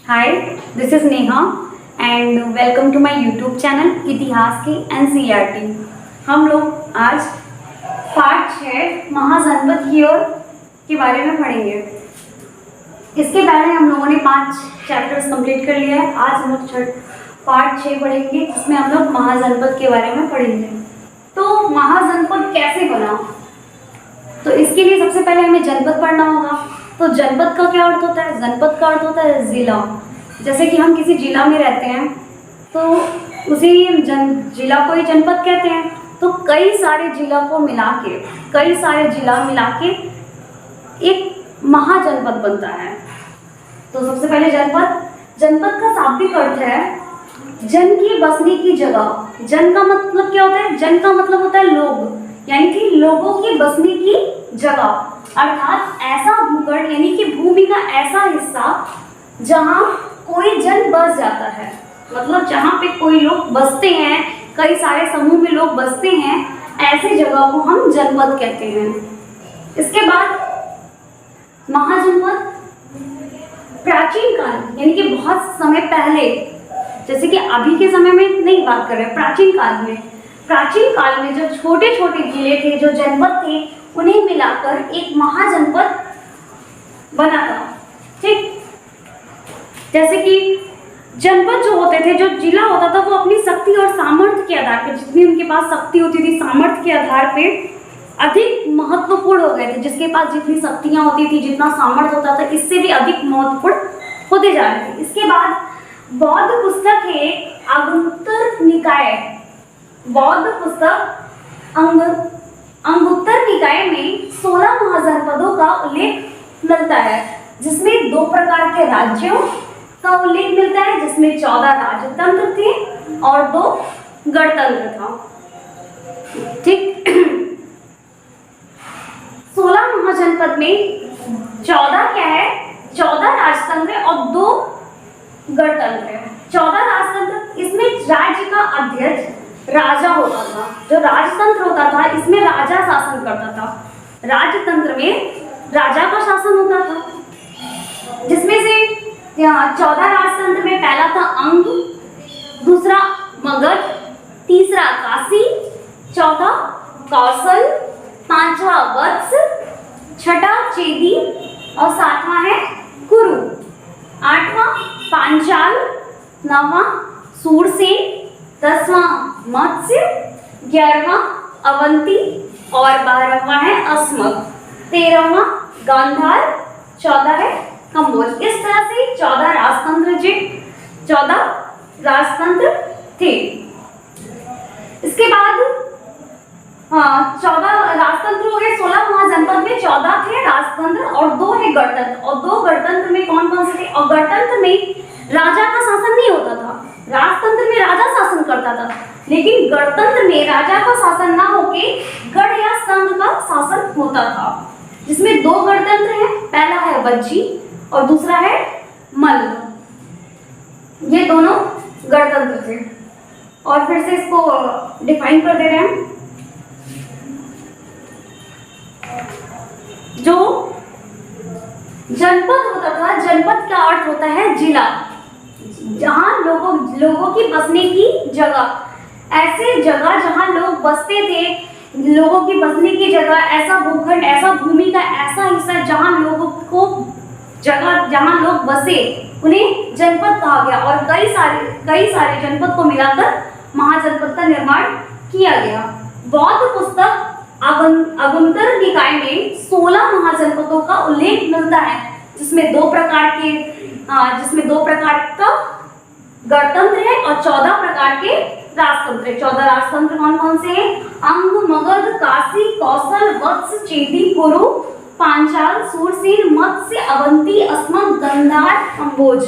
Hi, this is Neha and welcome to my YouTube channel इतिहास की NCERT. हम लोग आज पार्ट 6 महाजनपद की ओर के बारे में पढ़ेंगे। इसके पहले हम लोगों ने 5 चैप्टर्स कंप्लीट कर लिया है। आज हम लोग पार्ट 6 पढ़ेंगे, जिसमें हम लोग महाजनपद के बारे में पढ़ेंगे। तो महाजनपद कैसे बना, तो इसके लिए सबसे पहले हमें जनपद पढ़ना होगा। तो जनपद का क्या अर्थ होता है? जनपद का अर्थ होता है जिला। जैसे कि हम किसी जिला में रहते हैं तो उसी जिला को ही जनपद कहते हैं। तो कई सारे जिला मिला के एक महाजनपद बनता है। तो सबसे पहले जनपद का शाब्दिक अर्थ है जन की बसने की जगह। जन का मतलब क्या होता है? जन का मतलब होता है लोग, यानी कि लोगों की बसने की जगह, अर्थात ऐसा भूखंड यानी कि भूमि का ऐसा हिस्सा जहाँ कोई जन बस जाता है। मतलब जहाँ पे कोई लोग बसते हैं, कई सारे समूह में लोग बसते हैं, ऐसे जगह को हम जनपद कहते हैं। इसके बाद महाजनपद प्राचीन काल यानी कि बहुत समय पहले, जैसे कि अभी के समय में नहीं बात कर रहे, प्राचीन काल में जो छोटे छोटे जिले थे, जो जनपद थे, उन्हें मिलाकर एक महाजनपद बना था। ठीक, जैसे कि जनपद जो होते थे, जो जिला होता था, वो अपनी शक्ति और सामर्थ्य के आधार पर, जितनी उनके पास शक्ति होती थी, सामर्थ्य के आधार पे अधिक महत्वपूर्ण हो गए थे। जिसके पास जितनी शक्तियां होती थी, जितना सामर्थ्य होता था, इससे भी अधिक महत्वपूर्ण होते जा रहे थे। इसके बाद बौद्ध पुस्तक है अंगुत्तर निकाय। बौद्ध पुस्तक अंगुत्तर निकाय में 16 महाजनपदों का उल्लेख मिलता है, जिसमें 2 प्रकार के राज्यों का उल्लेख मिलता है, जिसमें 14 राजतंत्र थे और 2 गणतंत्र था। ठीक, 16 महाजनपद में 14 क्या है? 14 राजतंत्र और 2 गणतंत्र है। 14 राजतंत्र, इसमें राज्य का अध्यक्ष राजा होता था। जो राजतंत्र होता था, इसमें राजा शासन करता था। राजतंत्र में राजा का शासन होता था, जिसमें से 14 राजतंत्र में पहला था अंग, दूसरा मगध, तीसरा काशी, चौथा कौशल, पांचवा वत्स, छठा चेदी और 7वां है कुरु, 8वां पांचाल, 9वां सूरसेन, 10वां मत्स्य, 11वां अवंती और 12वां है अस्मक, 13वां गांधार, 14 है कंबोज। इस तरह से 14 राजतंत्र थे। इसके बाद 14 राजतंत्र हो गए। 16 महाजनपद में 14 थे राजतंत्र और 2 है गणतंत्र। और 2 गणतंत्र में कौन कौन से थे? और गणतंत्र में राजा का शासन नहीं होता था। राजतंत्र में राजा शासन करता था, लेकिन गणतंत्र में राजा का शासन ना होके गण या संघ का शासन होता था, जिसमें 2 गणतंत्र हैं। पहला है वज्जी और दूसरा है मल्ल। ये दोनों गणतंत्र थे। और फिर से इसको डिफाइन कर दे रहे हैं। जो जनपद होता था, जनपद का अर्थ होता है जिला, जहां लोगों की बसने की जगह, ऐसे जगह जहां लोग बसते थे, लोगों की बसने की जगह, ऐसा भूखंड, ऐसा भूमि का ऐसा हिस्सा जहां लोग बसे, उन्हें जनपद कहा गया। और कई सारे जनपद को मिलाकर महाजनपद का निर्माण किया गया। बौद्ध पुस्तक अंगुत्तर निकाय में 16 महाजनपदों का उल्लेख मिलता है, जिसमें 2 प्रकार का गणतंत्र है और 14 प्रकार के राजतंत्र। 14 राजतंत्र कौन कौन से हैं? अंग, मगध, काशी, कौशल, वत्स, चेदी, कुरु, पांचाल, सूरसेन, मत्स्य, अवंती, अस्मक, गांधार, कंबोज।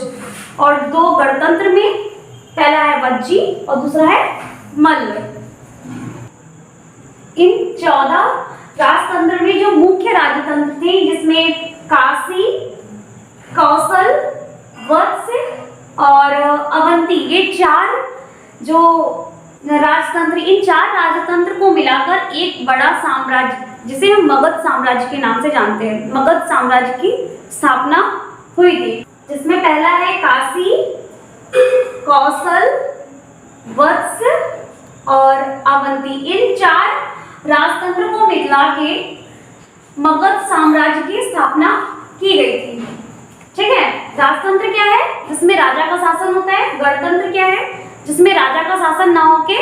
और 2 गणतंत्र में पहला है वज्जी और दूसरा है मल्ल। इन 14 राजतंत्र में जो मुख्य राजतंत्र थे, जिसमें काशी, कौशल, वत्स और अवंती, ये 4 जो राजतंत्र, इन 4 राजतंत्र को मिलाकर एक बड़ा साम्राज्य, जिसे हम मगध साम्राज्य के नाम से जानते हैं, मगध साम्राज्य की स्थापना हुई थी। जिसमें पहला है काशी, कौशल, वत्स और अवंती, इन 4 राजतंत्र को मिला के मगध साम्राज्य की स्थापना की गई थी। ठीक है, राजतंत्र क्या है? जिसमें राजा का शासन होता है। गणतंत्र क्या है? जिसमें राजा का शासन ना होके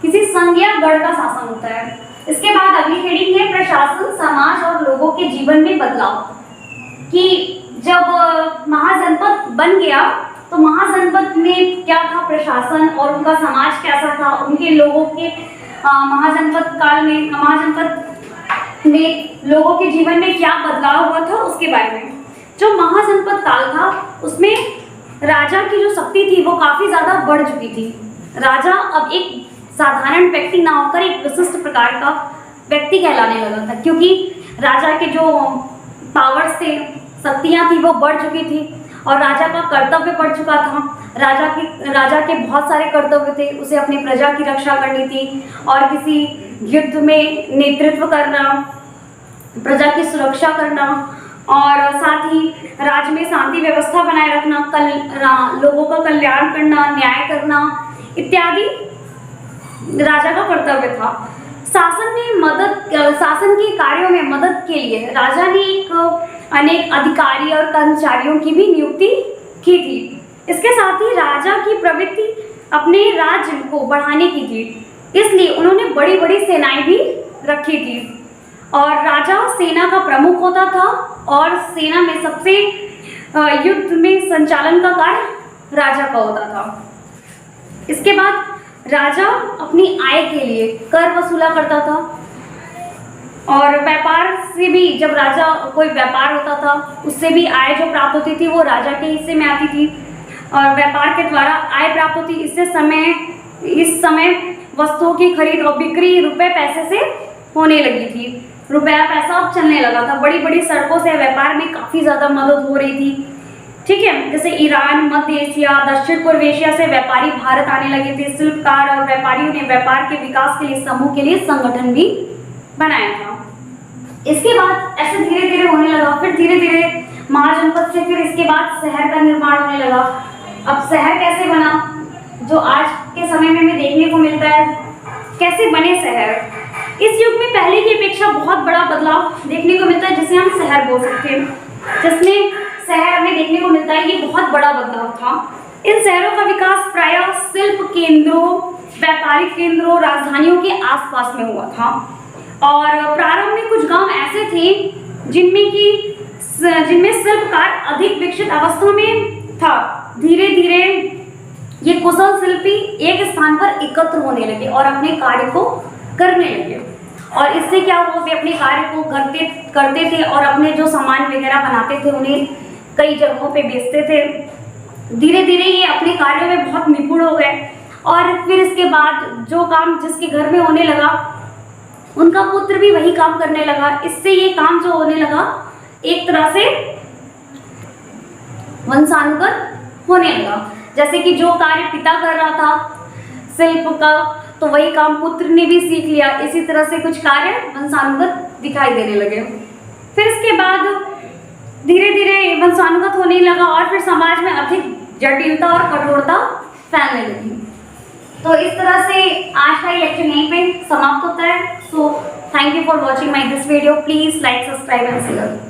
किसी संघ या गण का शासन होता है। इसके बाद अगली हेडिंग है प्रशासन, समाज और लोगों के जीवन में बदलाव। कि जब महाजनपद बन गया तो महाजनपद में क्या था प्रशासन और उनका समाज कैसा था, उनके लोगों के महाजनपद काल में लोगों के जीवन में क्या बदलाव हुआ था उसके बारे में। जो महाजनपद काल था उसमें राजा की जो शक्ति थी वो काफी ज्यादा बढ़ चुकी थी। राजा अब एक साधारण व्यक्ति ना होकर एक विशिष्ट प्रकार का व्यक्ति कहलाने लगा था, क्योंकि राजा के जो पावर्स थे, शक्तियां थी वो बढ़ चुकी थी और राजा का कर्तव्य बढ़ चुका था। राजा के बहुत सारे कर्तव्य थे। उसे अपनी प्रजा की रक्षा करनी थी और किसी युद्ध में नेतृत्व करना, प्रजा की सुरक्षा करना और साथ ही राज्य में शांति व्यवस्था बनाए रखना, लोगों का कल्याण करना, न्याय करना इत्यादि राजा का कर्तव्य था। शासन के कार्यों में मदद के लिए राजा ने अनेक अधिकारी और कर्मचारियों की भी नियुक्ति की थी। इसके साथ ही राजा की प्रवृत्ति अपने राज्य को बढ़ाने की थी, इसलिए उन्होंने बड़ी बड़ी सेनाएं भी रखी थी और राजा सेना का प्रमुख होता था और सेना में सबसे युद्ध में संचालन का कार्य राजा का होता था। इसके बाद राजा अपनी आय के लिए कर वसूला करता था और व्यापार से भी, जब राजा कोई व्यापार होता था उससे भी आय जो प्राप्त होती थी वो राजा के हिस्से में आती थी और व्यापार के द्वारा आय प्राप्त होती। इस समय वस्तुओं की खरीद और बिक्री रुपए पैसे से होने लगी थी। रुपया पैसा अब चलने लगा था। बड़ी बड़ी सड़कों से व्यापार में काफ़ी ज़्यादा मदद हो रही थी। ठीक है, जैसे ईरान, मध्य एशिया, दक्षिण पूर्व एशिया से व्यापारी भारत आने लगे थे। शिल्पकार और व्यापारियों ने व्यापार के विकास के लिए समूह के लिए संगठन भी बनाया था। इसके बाद ऐसे धीरे धीरे होने लगा। फिर धीरे धीरे महाजनपद से फिर इसके बाद शहर का निर्माण होने लगा। अब शहर कैसे बना, जो आज के समय में हमें देखने को मिलता है, कैसे बने शहर। इस युग में पहले की अपेक्षा बहुत बड़ा बदलाव देखने को मिलता है, जिसे हम शहर बोल सकते हैं। जिसमें शहर हमें देखने को मिलता है, ये बहुत बड़ा बदलाव था। इन शहरों का विकास प्रायः शिल्प केंद्रों, व्यापारिक केंद्रों, राजधानियों के आसपास में हुआ था और प्रारंभ में कुछ गांव ऐसे थे जिनमें शिल्प कार्य अधिक विकसित अवस्था में था। धीरे धीरे ये कुशल शिल्पी एक स्थान पर एकत्र होने लगे और अपने कार्य को करने लगे और इससे क्या हुआ, वे अपने कार्य को करते थे और अपने जो सामान वगैरह बनाते थे उन्हें कई जगहों पे बेचते थे। धीरे धीरे ये अपने कार्यों में बहुत निपुण हो गए और फिर इसके बाद जो काम जिसके घर में होने लगा उनका पुत्र भी वही काम करने लगा। इससे ये काम जो होने लगा एक तरह से वंशानुगत होने लगा। जैसे कि जो कार्य पिता कर रहा था शिल्प का, तो वही काम पुत्र ने भी सीख लिया। इसी तरह से कुछ कार्य वंशानुगत दिखाई देने लगे। फिर इसके बाद धीरे धीरे वंशानुगत होने लगा और फिर समाज में अधिक जटिलता और कठोरता फैलने लगी। तो इस तरह से आज का ये लेक्चर यहीं पे समाप्त होता है। So thank you for watching my this video. Please like, subscribe and share.